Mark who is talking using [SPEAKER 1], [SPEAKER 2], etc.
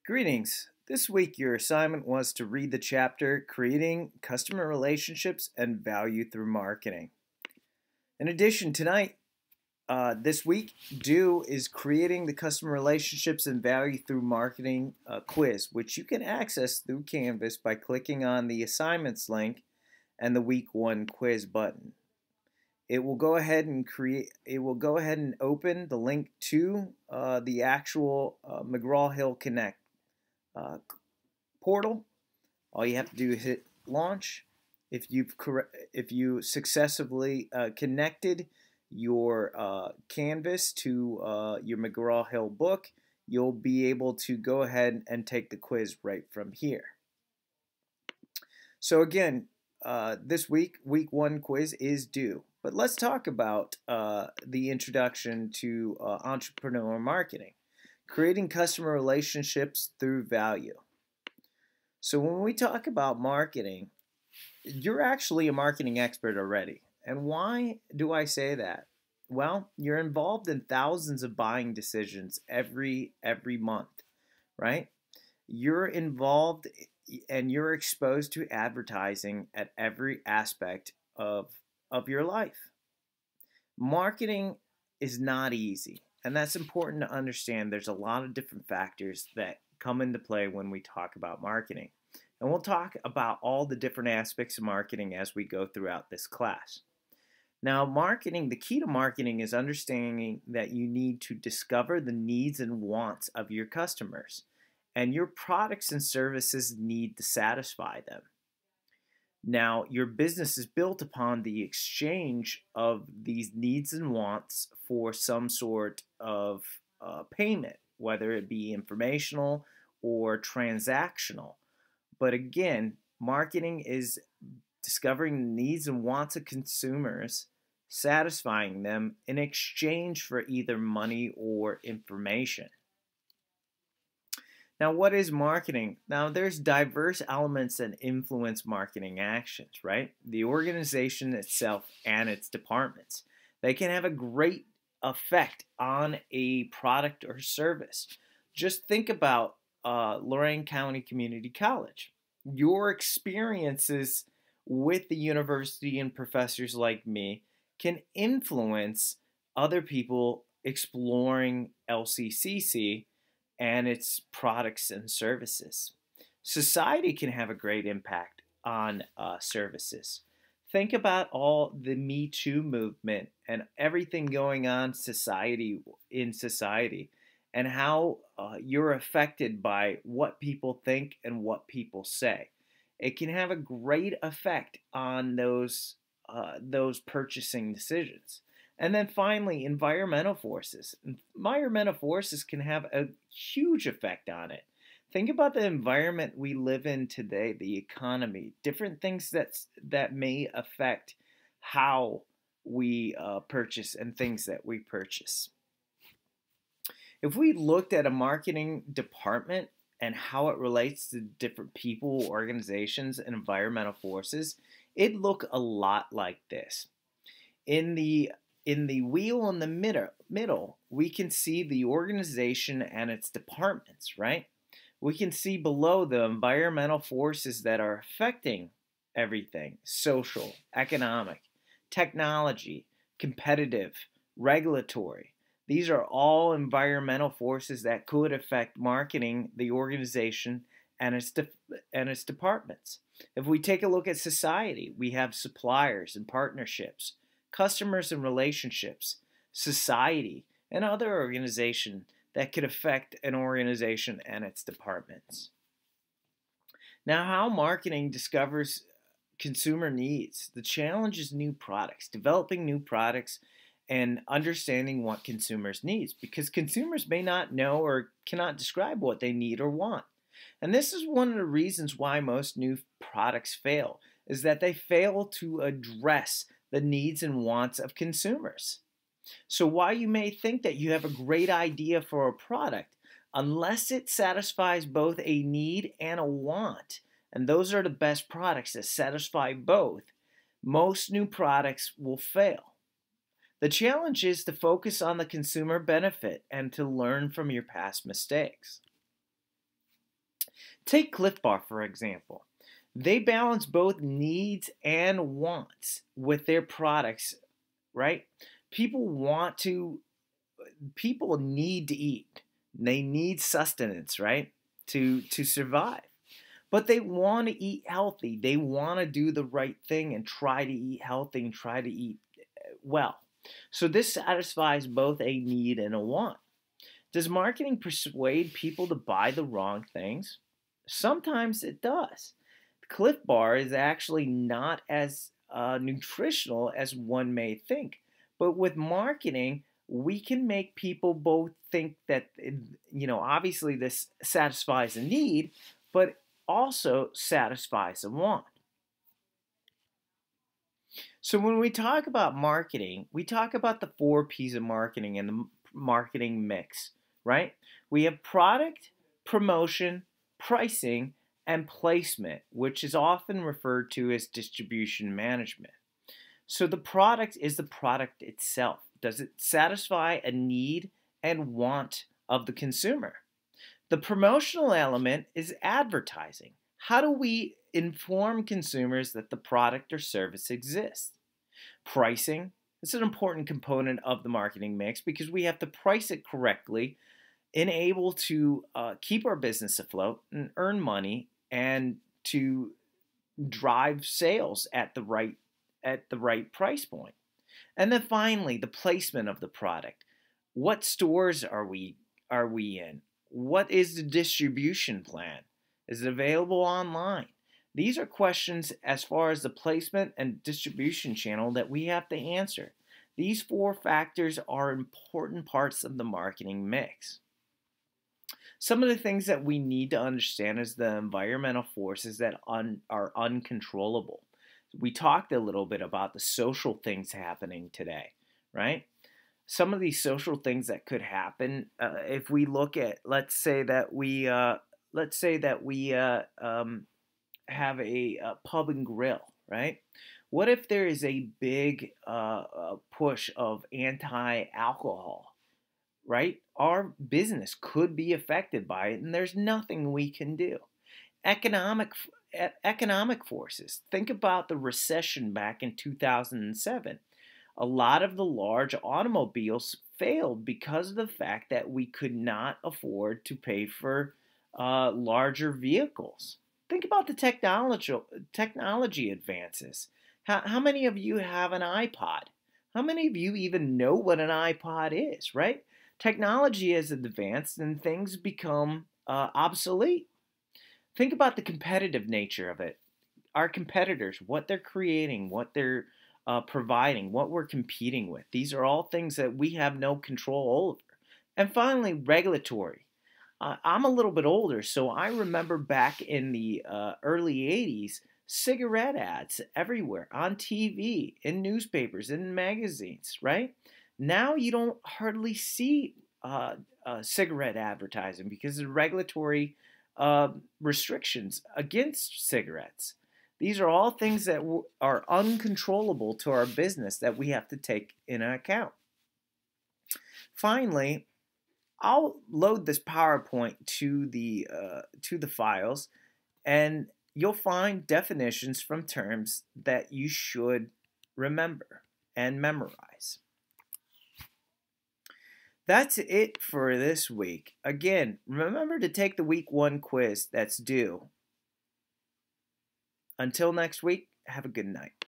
[SPEAKER 1] Greetings. This week, your assignment was to read the chapter Creating Customer Relationships and Value Through Marketing. In addition, this week, due is Creating the Customer Relationships and Value Through Marketing quiz, which you can access through Canvas by clicking on the assignments link and the week 1 quiz button. It will go ahead and open the link to the actual McGraw-Hill Connect portal. All you have to do is hit launch. If you successfully connected your Canvas to your McGraw-Hill book, you'll be able to go ahead and take the quiz right from here. So again, this week 1 quiz is due. But let's talk about the introduction to entrepreneur marketing, creating customer relationships through value. So when we talk about marketing, you're actually a marketing expert already. And why do I say that? Well, you're involved in thousands of buying decisions every month, right? You're involved and you're exposed to advertising at every aspect of your life. Marketing is not easy, and that's important to understand. There's a lot of different factors that come into play when we talk about marketing. And we'll talk about all the different aspects of marketing as we go throughout this class. Now, the key to marketing is understanding that you need to discover the needs and wants of your customers, and your products and services need to satisfy them. Now, your business is built upon the exchange of these needs and wants for some sort of payment, whether it be informational or transactional. But again, marketing is discovering the needs and wants of consumers, satisfying them in exchange for either money or information. Now, what is marketing? Now, there's diverse elements that influence marketing actions, right? The organization itself and its departments. They can have a great effect on a product or service. Just think about Lorain County Community College. Your experiences with the university and professors like me can influence other people exploring LCCC and its products and services. Society can have a great impact on services. Think about all the Me Too movement and everything going on in society and how you're affected by what people think and what people say. It can have a great effect on those purchasing decisions. And then finally, environmental forces. Environmental forces can have a huge effect on it. Think about the environment we live in today, the economy, different things that may affect how we purchase and things that we purchase. If we looked at a marketing department and how it relates to different people, organizations, and environmental forces, it'd look a lot like this. In the wheel in the middle, we can see the organization and its departments, right? We can see below the environmental forces that are affecting everything: social, economic, technology, competitive, regulatory. These are all environmental forces that could affect marketing, the organization, and its departments. If we take a look at society, we have suppliers and partnerships, customers and relationships, society, and other organizations that could affect an organization and its departments. Now, how marketing discovers consumer needs. The challenge is new products, developing new products and understanding what consumers need, because consumers may not know or cannot describe what they need or want. And this is one of the reasons why most new products fail, is that they fail to address the needs and wants of consumers. So while you may think that you have a great idea for a product, unless it satisfies both a need and a want, and those are the best products that satisfy both, most new products will fail. The challenge is to focus on the consumer benefit and to learn from your past mistakes. Take Cliff Bar, for example. They balance both needs and wants with their products, right? People want to, people need to eat. They need sustenance, right? To survive. But they want to eat healthy. They want to do the right thing and try to eat healthy and try to eat well. So this satisfies both a need and a want. Does marketing persuade people to buy the wrong things? Sometimes it does. Cliff Bar is actually not as nutritional as one may think. But with marketing, we can make people both think that, obviously this satisfies a need, but also satisfies a want. So when we talk about marketing, we talk about the 4 P's of marketing and the marketing mix, right? We have product, promotion, pricing, and placement, which is often referred to as distribution management. So the product is the product itself. Does it satisfy a need and want of the consumer? The promotional element is advertising. How do we inform consumers that the product or service exists? Pricing is an important component of the marketing mix because we have to price it correctly and able to keep our business afloat and earn money and to drive sales at the right price point. And then finally, the placement of the product. What stores are we in? What is the distribution plan? Is it available online? These are questions as far as the placement and distribution channel that we have to answer. These 4 factors are important parts of the marketing mix. Some of the things that we need to understand is the environmental forces that are uncontrollable. We talked a little bit about the social things happening today, right? Some of these social things that could happen if we look at, let's say that we have a pub and grill, right? What if there is a big push of anti-alcohol, right? Our business could be affected by it, and there's nothing we can do. Economic forces. Think about the recession back in 2007. A lot of the large automobiles failed because of the fact that we could not afford to pay for larger vehicles. Think about the technology advances. How many of you have an iPod? How many of you even know what an iPod is, right? Technology has advanced and things become obsolete. Think about the competitive nature of it. Our competitors, what they're creating, what they're providing, what we're competing with. These are all things that we have no control over. And finally, regulatory. I'm a little bit older, so I remember back in the early 80s, cigarette ads everywhere, on TV, in newspapers, in magazines, right? Now you don't hardly see cigarette advertising because of regulatory restrictions against cigarettes. These are all things that are uncontrollable to our business that we have to take into account. Finally, I'll load this PowerPoint to the files, and you'll find definitions from terms that you should remember and memorize. That's it for this week. Again, remember to take the week 1 quiz that's due. Until next week, have a good night.